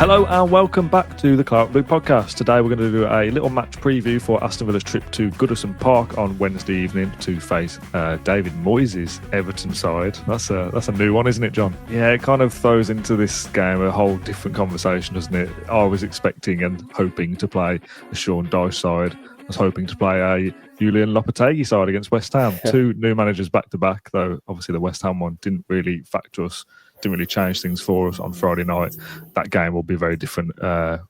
Hello and welcome back to the Claret podcast. Today we're going to do a little match preview for Aston Villa's trip to Goodison Park on Wednesday evening to face David Moyes' Everton side. That's a new one, isn't it, John? Yeah, it kind of throws into this game a whole different conversation, doesn't it? I was expecting and hoping to play a Sean Dyche side. I was hoping to play a Julian Lopetegui side against West Ham. Two new managers back-to-back, though obviously the West Ham one didn't really factor us. Didn't really change things for us on Friday night. That game will be very different.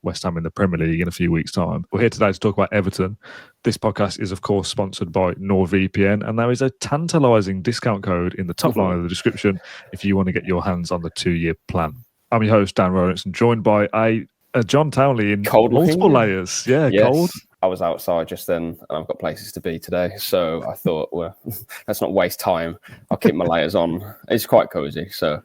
West Ham in the Premier League in a few weeks' time. We're here today to talk about Everton. This podcast is, of course, sponsored by NordVPN, and there is a tantalising discount code in the top line of the description if you want to get your hands on the 2-year plan. I'm your host, Dan Rolinson, joined by a John Townley in multiple layers. Yeah, yes. Cold. I was outside just then, and I've got places to be today, so I thought, well, let's not waste time. I'll keep my layers on. It's quite cosy, so...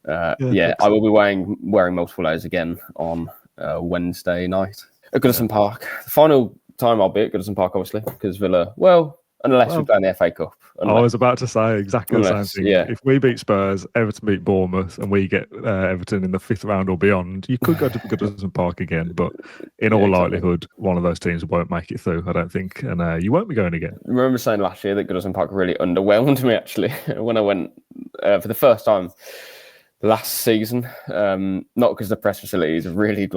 I will be wearing multiple layers again on Wednesday night at Goodison Park. The final time I'll be at Goodison Park, obviously, because Villa, unless we play in the FA Cup. I was about to say exactly the same thing. Yeah. If we beat Spurs, Everton beat Bournemouth, and we get Everton in the 5th round or beyond, you could go to Goodison Park again, but in all likelihood, one of those teams won't make it through, I don't think, and you won't be going again. I remember saying last year that Goodison Park really underwhelmed me, actually, when I went for the first time last season, not because the press facilities are really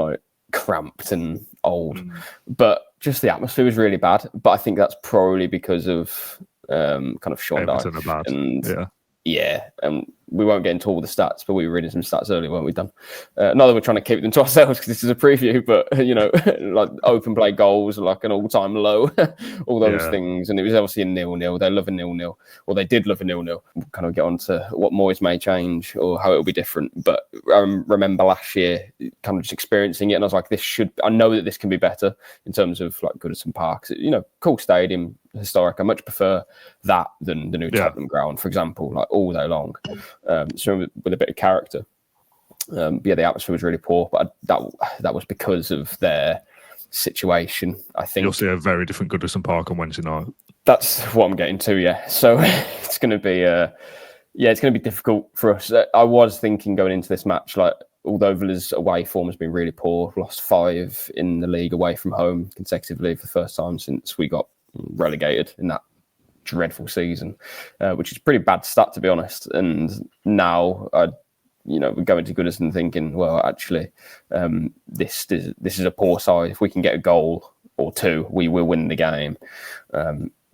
cramped and old, but just the atmosphere was really bad. But I think that's probably because of kind of Sean Dyche. And we won't get into all the stats, but we were reading some stats earlier, weren't we, Dan? Not that we're trying to keep them to ourselves because this is a preview, but, like open play goals, like an all-time low, all those things. And it was obviously a 0-0. They love a 0-0, or they did love a 0-0. We'll kind of get on to what Moyes may change or how it will be different. But I remember last year kind of just experiencing it, and I was like, I know that this can be better in terms of like Goodison Park. Cool stadium, historic. I much prefer that than the new Tottenham ground, for example, like all day long. So with a bit of character. The atmosphere was really poor, but that was because of their situation, I think. You'll see a very different Goodison Park on Wednesday night. That's what I'm getting to, yeah. So it's going to be, it's going to be difficult for us. I was thinking going into this match, although Villa's away form has been really poor, lost 5 in the league away from home consecutively for the first time since we got relegated in that dreadful season, which is a pretty bad stat, to be honest. And now we're going to Goodison thinking, well, actually, this is a poor side. If we can get a goal or 2, we will win the game.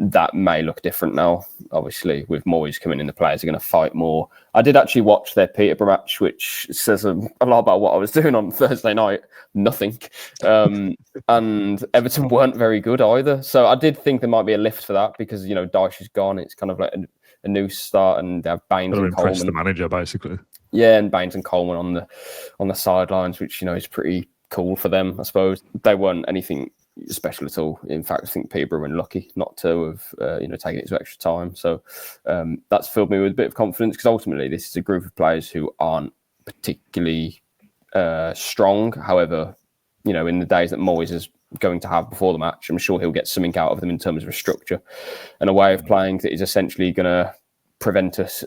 That may look different now. Obviously, with Moyes coming in, the players are going to fight more. I did actually watch their Peterborough match, which says a lot about what I was doing on Thursday night. Nothing. And Everton weren't very good either. So I did think there might be a lift for that because, Dyche is gone. It's kind of like a new start, and they have Baines and Coleman. Impress the manager, basically. Yeah, and Baines and Coleman on the sidelines, which, is pretty cool for them, I suppose. They weren't anything special at all. In fact, I think Peterborough were unlucky not to have taken it to extra time. So that's filled me with a bit of confidence because ultimately this is a group of players who aren't particularly strong. However, in the days that Moyes is going to have before the match, I'm sure he'll get something out of them in terms of a structure and a way of playing that is essentially going to prevent us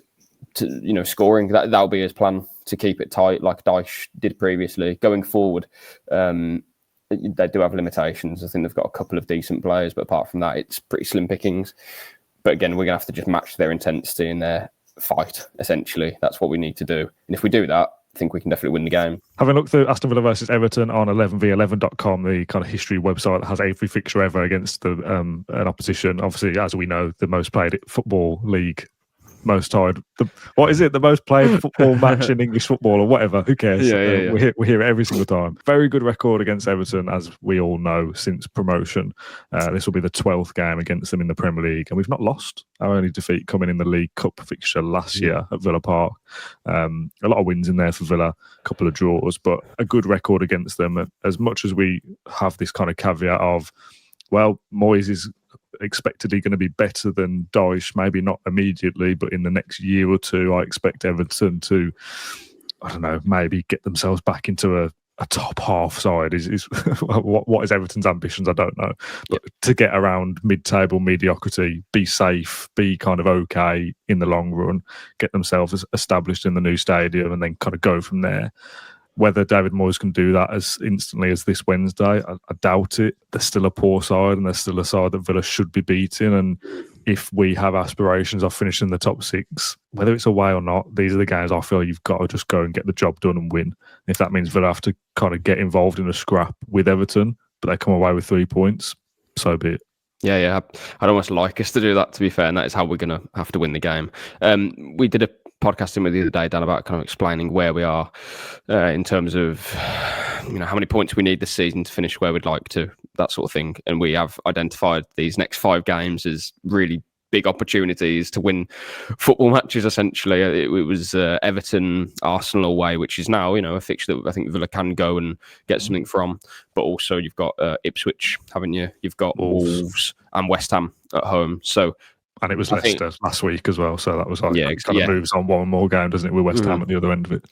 to scoring. That'll be his plan, to keep it tight like Dyche did previously. Going forward, they do have limitations. I think they've got a couple of decent players, but apart from that, it's pretty slim pickings. But again, we're going to have to just match their intensity and their fight, essentially. That's what we need to do. And if we do that, I think we can definitely win the game. Having looked through Aston Villa versus Everton on 11v11.com, the kind of history website that has every fixture ever against an opposition, obviously, as we know, the most played football league, most tied. What is it? The most played football match in English football or whatever. Who cares? Yeah. We hear it every single time. Very good record against Everton, as we all know, since promotion. This will be the 12th game against them in the Premier League, and we've not lost. Our only defeat coming in the League Cup fixture last year at Villa Park. A lot of wins in there for Villa, a couple of draws, but a good record against them. As much as we have this kind of caveat of, well, Moyes is expectedly going to be better than Dyche, maybe not immediately, but in the next year or two, I expect Everton to, I don't know, maybe get themselves back into a top half side. Is what is Everton's ambitions? I don't know, but to get around mid-table mediocrity, be safe, be kind of okay in the long run, get themselves established in the new stadium, and then kind of go from there. Whether David Moyes can do that as instantly as this Wednesday, I doubt it. They're still a poor side, and they're still a side that Villa should be beating. And if we have aspirations of finishing the top 6, whether it's away or not, these are the games I feel you've got to just go and get the job done and win. If that means Villa have to kind of get involved in a scrap with Everton, but they come away with 3 points, so be it. Yeah. I'd almost like us to do that, to be fair, and that is how we're going to have to win the game. We did a podcasting with the other day, Dan, about kind of explaining where we are in terms of how many points we need this season to finish where we'd like to, that sort of thing. And we have identified these next 5 games as really big opportunities to win football matches, essentially. It was Everton, Arsenal away, which is now, a fixture that I think Villa can go and get something from. But also you've got Ipswich, haven't you? You've got Wolves and West Ham at home. So, and it was Leicester last week as well, so that was kind of moves on one more game, doesn't it, with West Ham at the other end of it.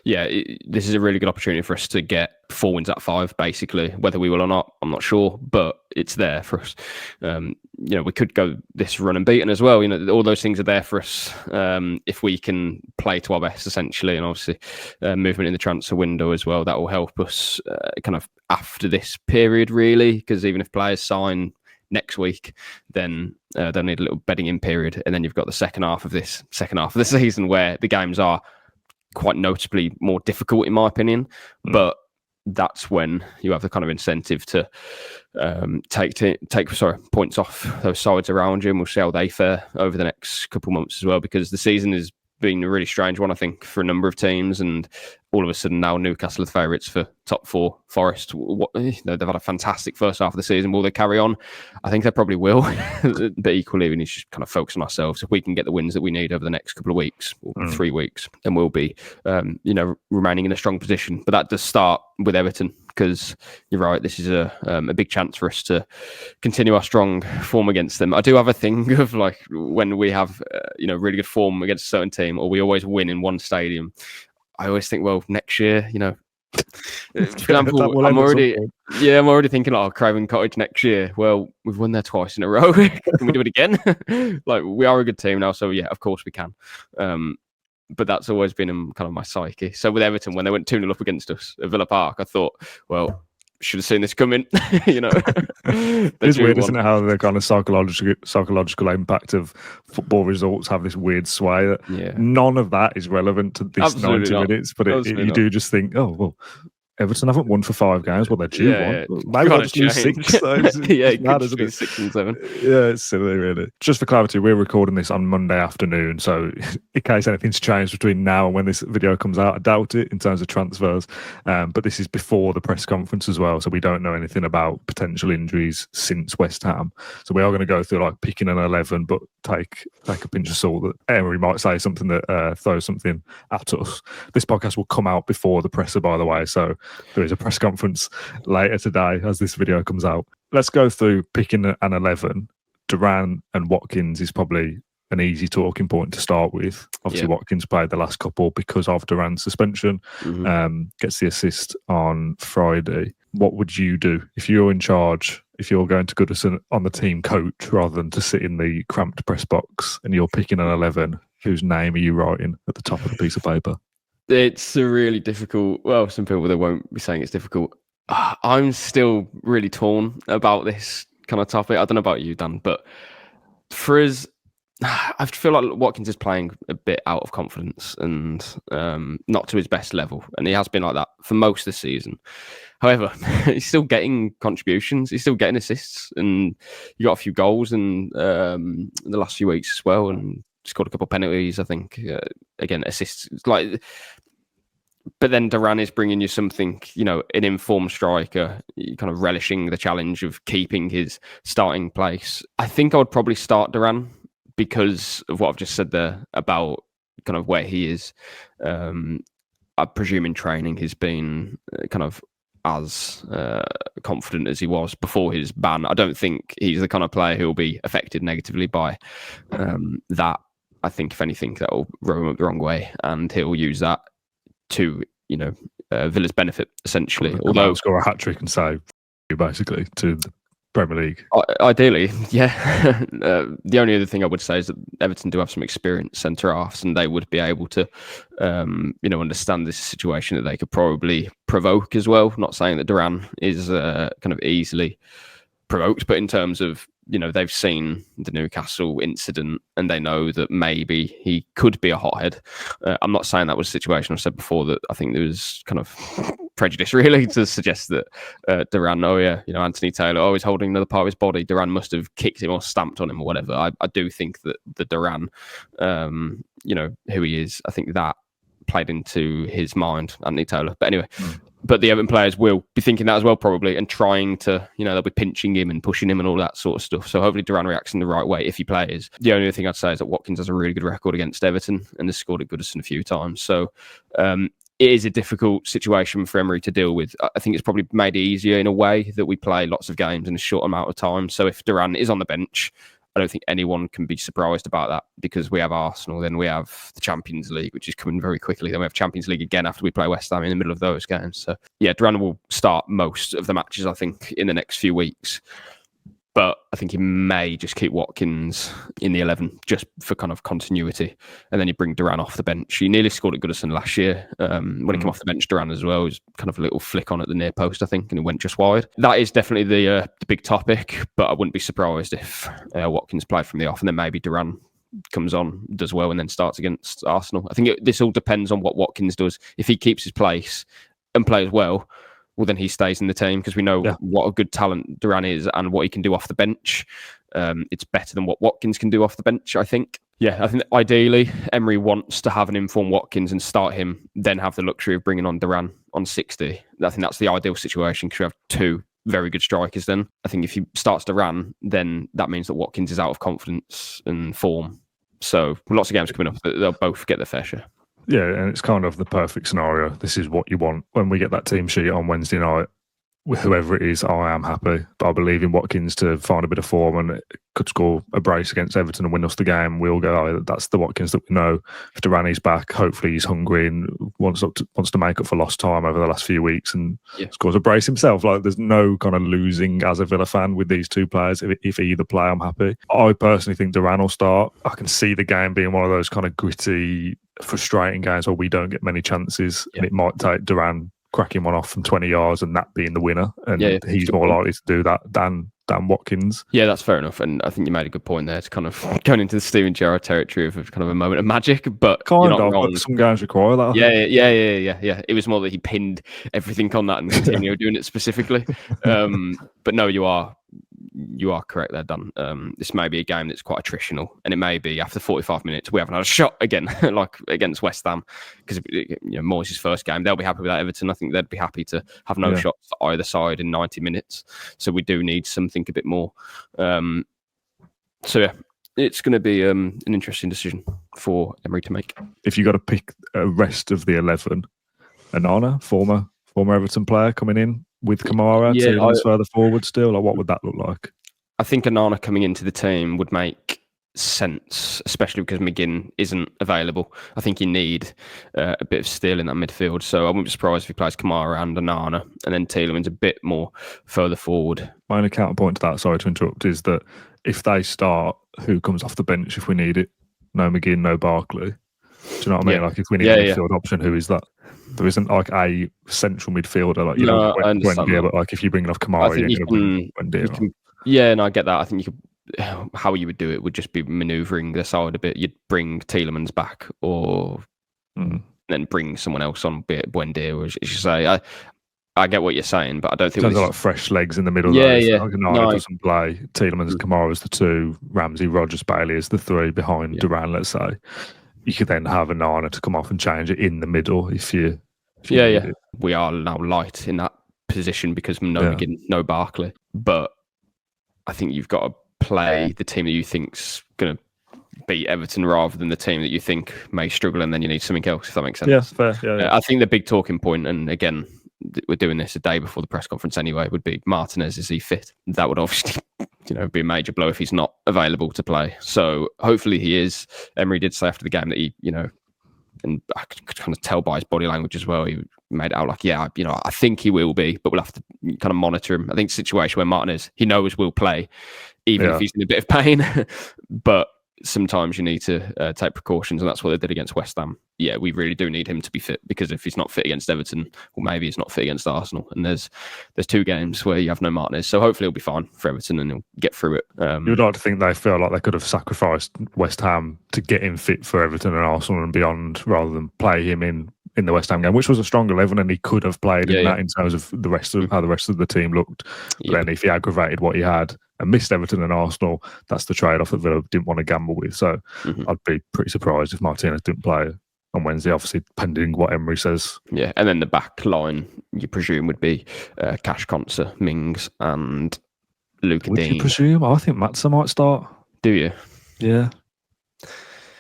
Yeah, this is a really good opportunity for us to get 4 wins out of 5, basically. Whether we will or not, I'm not sure, but it's there for us. We could go this run unbeaten as well. All those things are there for us if we can play to our best, essentially, and obviously movement in the transfer window as well. That will help us kind of after this period, really, because even if players sign next week, then they'll need a little bedding in period, and then you've got the second half of the season where the games are quite notably more difficult, in my opinion. But that's when you have the kind of incentive to take points off those sides around you, and we'll see how they fare over the next couple of months as well, because the season has been a really strange one, I think, for a number of teams, and all of a sudden now Newcastle are the favourites for top 4. Forest, they've had a fantastic first half of the season. Will they carry on? I think they probably will. But equally, we need to just kind of focus on ourselves. If we can get the wins that we need over the next couple of weeks, or 3 weeks, then we'll be, remaining in a strong position. But that does start with Everton, because you're right, this is a big chance for us to continue our strong form against them. I do have a thing of like when we have really good form against a certain team, or we always win in one stadium, I always think, well, next year, for example, I'm already thinking, Craven Cottage next year. Well, we've won there twice in a row. Can we do it again? Like, we are a good team now, so yeah, of course we can. But that's always been in kind of my psyche. So with Everton, when they went 2-0 up against us at Villa Park, I thought, well, should have seen this coming. It's weird, isn't it, how the kind of psychological impact of football results have this weird sway that none of that is relevant to this Absolutely 90 minutes, but you do just think, oh, well, Everton haven't won for 5 games. Well, they're due one. Yeah. Maybe I'll just lose 6. So it could be 6 and 7. Yeah, it's silly, really. Just for clarity, we're recording this on Monday afternoon, so in case anything's changed between now and when this video comes out, I doubt it in terms of transfers. But this is before the press conference as well, so we don't know anything about potential injuries since West Ham. So we are going to go through like picking an 11, but take a pinch of salt that Emery might say something that throws something at us. This podcast will come out before the presser, by the way, so there is a press conference later today as this video comes out. Let's go through picking an 11. Duran and Watkins is probably an easy talking point to start with. Obviously, Watkins played the last couple because of Duran's suspension. Gets the assist on Friday. What would you do if you're in charge, if you're going to Goodison on the team coach rather than to sit in the cramped press box, and you're picking an 11? Whose name are you writing at the top of the piece of paper? It's a really difficult... Well, some people, they won't be saying it's difficult. I'm still really torn about this kind of topic. I don't know about you, Dan, but for us, I feel like Watkins is playing a bit out of confidence and not to his best level. And he has been like that for most of the season. However, he's still getting contributions. He's still getting assists. And he got a few goals in the last few weeks as well. And scored a couple of penalties, I think. Again, assists. But then Duran is bringing you something, an informed striker, kind of relishing the challenge of keeping his starting place. I think I would probably start Duran because of what I've just said there about kind of where he is. I presume in training he's been kind of as confident as he was before his ban. I don't think he's the kind of player who will be affected negatively by that. I think, if anything, that will row him up the wrong way, and he'll use that to, Villa's benefit, essentially. Although score a hat-trick and say, basically, to Premier League. Ideally, yeah. The only other thing I would say is that Everton do have some experienced centre halves, and they would be able to, understand this situation that they could probably provoke as well. Not saying that Duran is kind of easily provoked, but in terms of, they've seen the Newcastle incident and they know that maybe he could be a hothead. I'm not saying that was the situation. I've said before that I think there was kind of prejudice really to suggest that Duran, Anthony Taylor, he's holding another part of his body. Duran must have kicked him or stamped on him or whatever. I do think that the Duran, who he is, I think that played into his mind, Anthony Taylor. But anyway, but the Everton players will be thinking that as well, probably, and trying to, they'll be pinching him and pushing him and all that sort of stuff. So hopefully Duran reacts in the right way if he plays. The only thing I'd say is that Watkins has a really good record against Everton and has scored at Goodison a few times. So it is a difficult situation for Emery to deal with. I think it's probably made it easier in a way that we play lots of games in a short amount of time. So if Duran is on the bench, I don't think anyone can be surprised about that, because we have Arsenal, then we have the Champions League, which is coming very quickly. Then we have Champions League again after we play West Ham in the middle of those games. So yeah, Duran will start most of the matches, I think, in the next few weeks. But I think he may just keep Watkins in the 11 just for kind of continuity. And then you bring Duran off the bench. He nearly scored at Goodison last year. When he came off the bench, Duran as well, was kind of a little flick on at the near post, I think, and it went just wide. That is definitely the big topic, but I wouldn't be surprised if Watkins played from the off, and then maybe Duran comes on, does well, and then starts against Arsenal. I think this all depends on what Watkins does. If he keeps his place and plays well, then he stays in the team, because we know what a good talent Duran is and what he can do off the bench. It's better than what Watkins can do off the bench, I think. Yeah, I think ideally Emery wants to have an informed Watkins and start him, then have the luxury of bringing on Duran on 60. I think that's the ideal situation, because we have two very good strikers then. I think if he starts Duran, then that means that Watkins is out of confidence and form. So lots of games coming up, they'll both get their fair share. Yeah, and it's kind of the perfect scenario. This is what you want. When we get that team sheet on Wednesday night, whoever it is, I am happy. But I believe in Watkins to find a bit of form and could score a brace against Everton and win us the game. We'll go, that's the Watkins that we know. If Durani's back, hopefully he's hungry and wants to make up for lost time over the last few weeks and scores a brace himself. Like, there's no kind of losing as a Villa fan with these two players. If either play, I'm happy. I personally think Duran will start. I can see the game being one of those kind of gritty, frustrating games where we don't get many chances, and it might take Duran cracking one off from 20 yards and that being the winner, and he's more likely to do that than Watkins. Yeah, that's fair enough, and I think you made a good point there to kind of going into the Steven Gerrard territory of kind of a moment of magic, but kind of wrong. Some games require that. Yeah. It was more that he pinned everything on that and continue doing it specifically. But no, you are correct there, Dan. This may be a game that's quite attritional, and it may be after 45 minutes we haven't had a shot again, like against West Ham, because Moyes' first game. They'll be happy with that. Everton, I think they'd be happy to have no shots for either side in 90 minutes. So we do need something a bit more. So yeah, it's going to be an interesting decision for Emery to make. If you got to pick a rest of the 11, Onana, former Everton player, coming in with Kamara, Tielemans further forward still, like, what would that look like? I think Onana coming into the team would make sense, especially because McGinn isn't available. I think you need a bit of steel in that midfield, so I wouldn't be surprised if he plays Kamara and Onana, and then Tielemans a bit more further forward. My only counterpoint to that, sorry to interrupt, is that if they start, who comes off the bench if we need it? No McGinn, no Barkley. Do you know what I mean? Like, if we need a midfield option, who is that? There isn't like a central midfielder, like Buendia, but like if you're bringing off Kamara, you're going to bring Buendia. Yeah, and I get that. I think you could. How you would do it would just be manoeuvring the side a bit. You'd bring Tielemans back, or then bring someone else on, be it Buendia, or as you say. I get what you're saying, but I don't think there's like fresh legs in the middle. Like, no, doesn't play. Tielemans and Kamara as the two, Ramsey, Rogers, Bailey as the three behind Duran. Let's say you could then have Onana to come off and change it in the middle if you. We are now light in that position because no Barkley, but I think you've got to play the team that you think's going to beat Everton rather than the team that you think may struggle, and then you need something else, if that makes sense. Yeah, fair. Yeah. I think the big talking point, and again, we're doing this a day before the press conference anyway, would be Martinez. Is he fit? That would obviously be a major blow if he's not available to play. So hopefully he is. Emery did say after the game that he and I could kind of tell by his body language as well. He made it out like, yeah, I think he will be, but we'll have to kind of monitor him. I think it's a situation where Martinez, he knows will play, even if he's in a bit of pain, but sometimes you need to take precautions, and that's what they did against West Ham. Yeah, we really do need him to be fit, because if he's not fit against Everton, or maybe he's not fit against Arsenal, and there's 2 games where you have no Martinez, so hopefully he'll be fine for Everton and he'll get through it. You would like to think they feel like they could have sacrificed West Ham to get him fit for Everton and Arsenal and beyond, rather than play him in the West Ham game, which was a strong 11, and he could have played in that in terms of the rest of how the rest of the team looked. But then if he aggravated what he had and missed Everton and Arsenal, that's the trade-off that Villa didn't want to gamble with. So I'd be pretty surprised if Martinez didn't play on Wednesday, obviously pending what Emery says. Yeah, and then the back line, you presume, would be Cash Conser, Mings and Luca Dean. Would you presume? I think Matson might start. Do you? Yeah.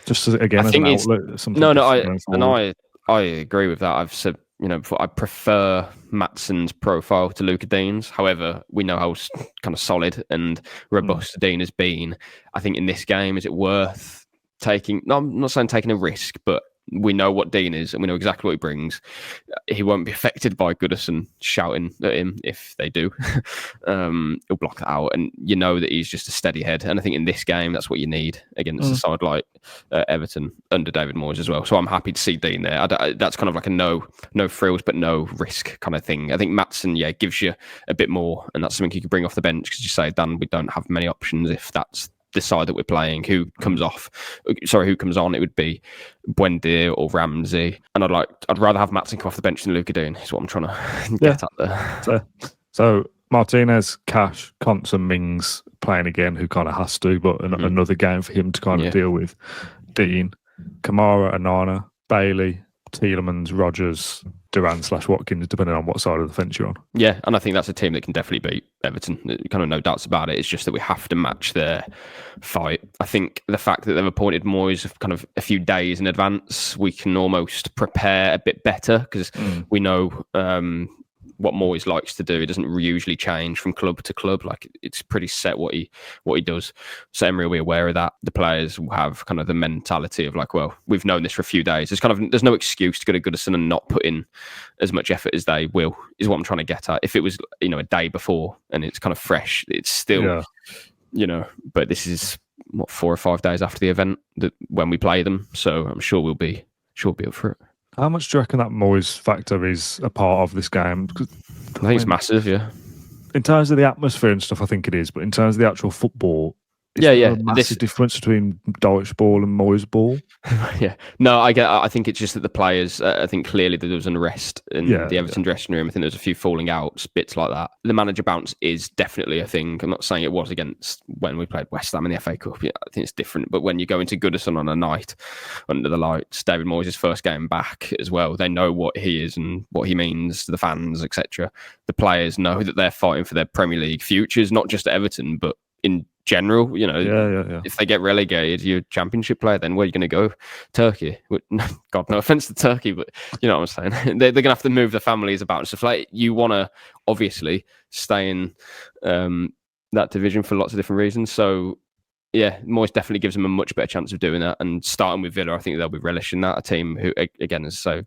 Just as an outlet. I agree with that. I've said, I prefer Matson's profile to Luca Dean's. However, we know how kind of solid and robust Dean has been. I think in this game, is it worth taking? No, I'm not saying taking a risk, but we know what Dean is and we know exactly what he brings. He won't be affected by Goodison shouting at him if they do. He'll block that out, and you know that he's just a steady head. And I think in this game, that's what you need against a side like Everton under David Moyes as well. So I'm happy to see Dean there. That's kind of like a no frills but no risk kind of thing. I think Maatsen, gives you a bit more, and that's something you could bring off the bench, because you say, Dan, we don't have many options if that's the side that we're playing. Who comes on? It would be Buendia or Ramsey, and I'd rather have Maatsen come off the bench than Luca Dean. Is what I'm trying to get at there. So Martinez, Cash, Conser, Mings playing again, who kind of has to, but another game for him to kind of deal with. Dean, Kamara, Anana, Bailey, Tielemans, Rodgers, Duran/Watkins, depending on what side of the fence you're on. Yeah, and I think that's a team that can definitely beat Everton. Kind of no doubts about it. It's just that we have to match their fight. I think the fact that they've appointed Moyes kind of a few days in advance, we can almost prepare a bit better, because we know what Moyes likes to do. It doesn't usually change from club to club. Like, it's pretty set what he does. So Emery will be aware of that. The players will have kind of the mentality of like, well, we've known this for a few days. There's no excuse to go to Goodison and not put in as much effort as they will, is what I'm trying to get at. If it was, a day before and it's kind of fresh, it's still, but this is 4 or 5 days after the event when we play them. So I'm sure we'll be up for it. How much do you reckon that Moyes factor is a part of this game? I think it's massive, yeah. In terms of the atmosphere and stuff, I think it is. But in terms of the actual football, is there a massive difference between Dyche ball and Moyes ball? Yeah. No, I think it's just that the players, I think clearly there was unrest in the Everton dressing room. I think there was a few falling outs, bits like that. The manager bounce is definitely a thing. I'm not saying it was against when we played West Ham in the FA Cup. Yeah, I think it's different. But when you go into Goodison on a night under the lights, David Moyes' first game back as well, they know what he is and what he means to the fans, etc. The players know that they're fighting for their Premier League futures, not just at Everton, but in general. If they get relegated, you're a Championship player, then where are you going to go? Turkey. God, no offense to Turkey, but you know what I'm saying. They're going to have to move their families about and stuff. Like, you want to obviously stay in that division for lots of different reasons. So yeah, Moyes definitely gives them a much better chance of doing that. And starting with Villa, I think they'll be relishing that. A team who, again, is so,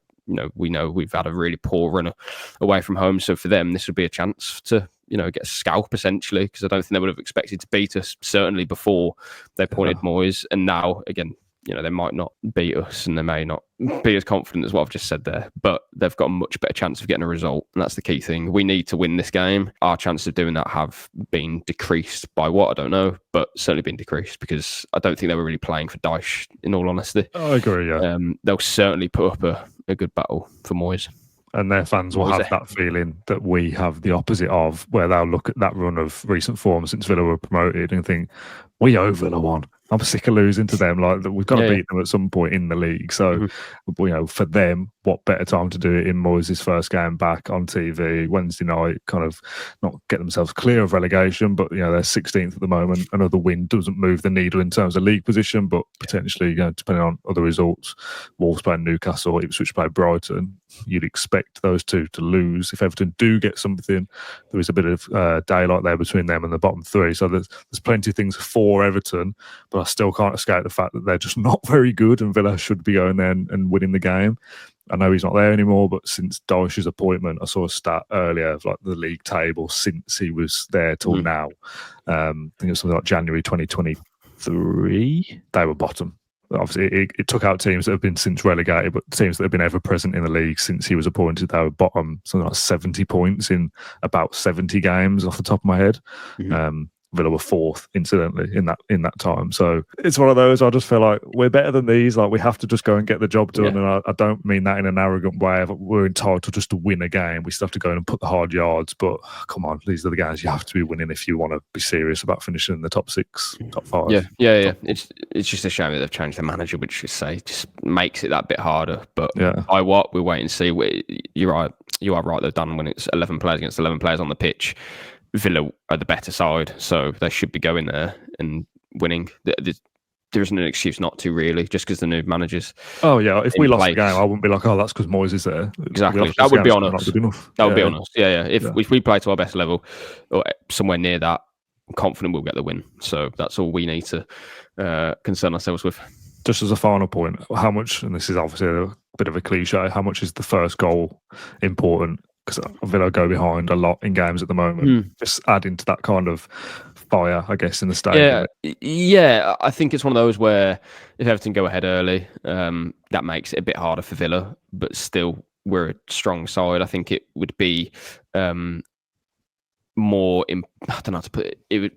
we know we've had a really poor run away from home. So for them, this would be a chance to, get a scalp essentially, because I don't think they would have expected to beat us, certainly before they appointed Moyes. And now, again, they might not beat us and they may not be as confident as what I've just said there, but they've got a much better chance of getting a result. And that's the key thing. We need to win this game. Our chances of doing that have been decreased by what? I don't know, but certainly been decreased, because I don't think they were really playing for Dyche, in all honesty. I agree, yeah. They'll certainly put up a good battle for Moyes. And their fans will have that feeling that we have the opposite of, where they'll look at that run of recent form since Villa were promoted and think, we owe Villa one. I'm sick of losing to them. Like, we've got to beat them at some point in the league. So, for them, what better time to do it in Moyes' first game back on TV Wednesday night, kind of not get themselves clear of relegation, but they're 16th at the moment. Another win doesn't move the needle in terms of league position, but potentially, depending on other results, Wolves play Newcastle, Ipswich play Brighton. You'd expect those two to lose. If Everton do get something, there is a bit of daylight there between them and the bottom three. So there's plenty of things for Everton, but I still can't escape the fact that they're just not very good, and Villa should be going there and winning the game. I know he's not there anymore, but since Dyche's appointment, I saw a stat earlier of like the league table since he was there till now. I think it was something like January 2023. They were bottom. Obviously, it took out teams that have been since relegated, but teams that have been ever present in the league since he was appointed, they were bottom, something like 70 points in about 70 games off the top of my head. Villa were fourth, incidentally, in that time. So it's one of those, I just feel like we're better than these. Like, we have to just go and get the job done. And I don't mean that in an arrogant way. We're entitled just to win a game. We still have to go in and put the hard yards. But come on, these are the games you have to be winning if you want to be serious about finishing in the top 6, top 5. Yeah. It's just a shame that they've changed the manager, which just makes it that bit harder. But by what? We'll wait and see. You're right. You are right, though, Dan, when it's 11 players against 11 players on the pitch. Villa are the better side, so they should be going there and winning. There isn't an excuse not to, really, just because the new managers. Oh yeah, if we lost the game, I wouldn't be like, "Oh, that's because Moyes is there." Exactly, that would be on us. That would be on us. Yeah. If we play to our best level or somewhere near that, I'm confident we'll get the win. So that's all we need to concern ourselves with. Just as a final point, how much? And this is obviously a bit of a cliche. How much is the first goal important? Because Villa go behind a lot in games at the moment. Just adding to that kind of fire, I guess, in the stadium. Yeah, I think it's one of those where if Everton go ahead early, that makes it a bit harder for Villa, but still we're a strong side. I think it would be more. I don't know how to put it. It'd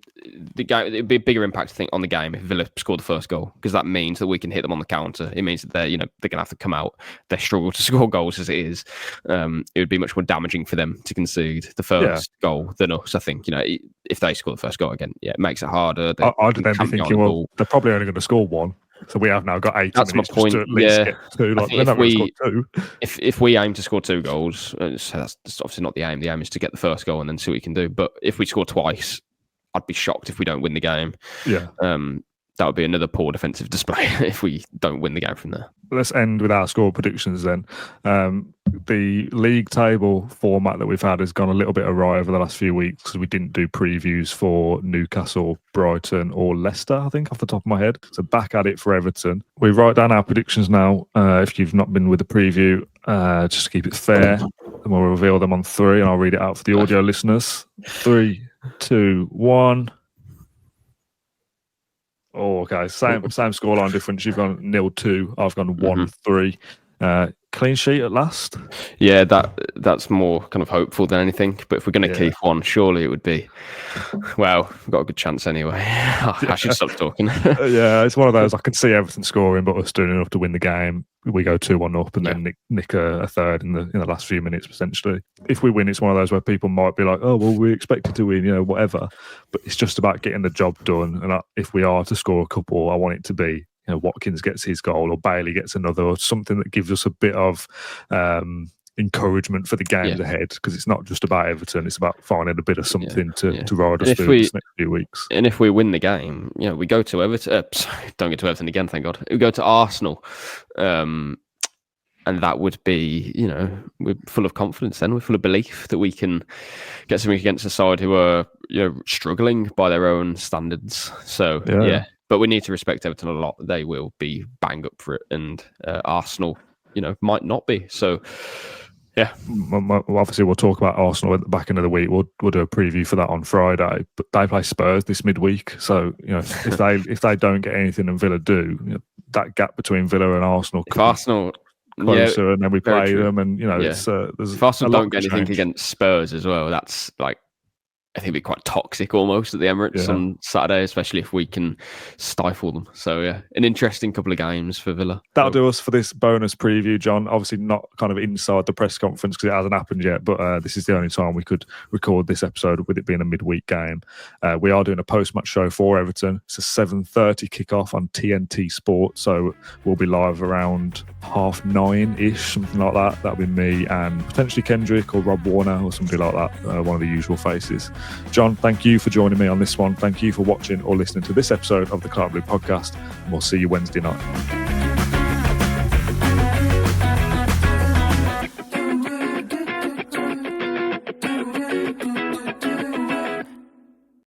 be a bigger impact, I think, on the game if Villa scored the first goal, because that means that we can hit them on the counter. It means that they're going to have to come out. They struggle to score goals as it is. It would be much more damaging for them to concede the first goal than us. I think if they score the first goal again, it makes it harder. I'd then be thinking, well, they're probably only going to score one. So we have now got 80 That's minutes my point. to at least get two. Like, if we aim to score 2 goals, so that's obviously not the aim. The aim is to get the first goal and then see what we can do. But if we score twice, I'd be shocked if we don't win the game. Yeah. That would be another poor defensive display if we don't win the game from there. Let's end with our score predictions then. The league table format that we've had has gone a little bit awry over the last few weeks because we didn't do previews for Newcastle, Brighton or Leicester, I think, off the top of my head. So back at it for Everton. We write down our predictions now. If you've not been with the preview, just to keep it fair, and we'll reveal them on 3 and I'll read it out for the audio listeners. 3, 2, 1. Oh, okay. Same scoreline difference. You've gone 0-2. I've gone 1-3. Clean sheet at last. Yeah, that's more kind of hopeful than anything. But if we're going to keep one, surely it would be. Well, we've got a good chance anyway. I should stop talking. It's one of those. I can see Everton scoring, but us doing enough to win the game. We go 2-1 up and then nick a third in the last few minutes potentially. If we win, it's one of those where people might be like, "Oh, well, we expected to win," whatever. But it's just about getting the job done. And if we are to score a couple, I want it to be, Watkins gets his goal or Bailey gets another, or something that gives us a bit of encouragement for the games ahead, because it's not just about Everton, it's about finding a bit of something to ride us through this next few weeks. And if we win the game, we go to Everton. Don't get to Everton again, thank God. We go to Arsenal, and that would be, we're full of confidence then. We're full of belief that we can get something against a side who are, struggling by their own standards. So, but we need to respect Everton a lot. They will be bang up for it, and Arsenal, might not be. So, obviously we'll talk about Arsenal at the back end of the week. We'll do a preview for that on Friday. But they play Spurs this midweek, so if they don't get anything and Villa do, that gap between Villa and Arsenal. If Arsenal closer, and then we play them, and there's if Arsenal don't get anything against Spurs as well, that's like I think it'd be quite toxic almost at the Emirates on Saturday, especially if we can stifle them. So yeah, an interesting couple of games for Villa. That'll do us for this bonus preview, John. Obviously not kind of inside the press conference because it hasn't happened yet, but this is the only time we could record this episode with it being a midweek game. We are doing a post-match show for Everton. It's a 7:30 kickoff on TNT Sport, so we'll be live around 9:30ish, something like that. That'll be me and potentially Kendrick or Rob Warner or somebody like that, one of the usual faces. John, thank you for joining me on this one. Thank you for watching or listening to this episode of the Claret Blue podcast, and we'll see you Wednesday night.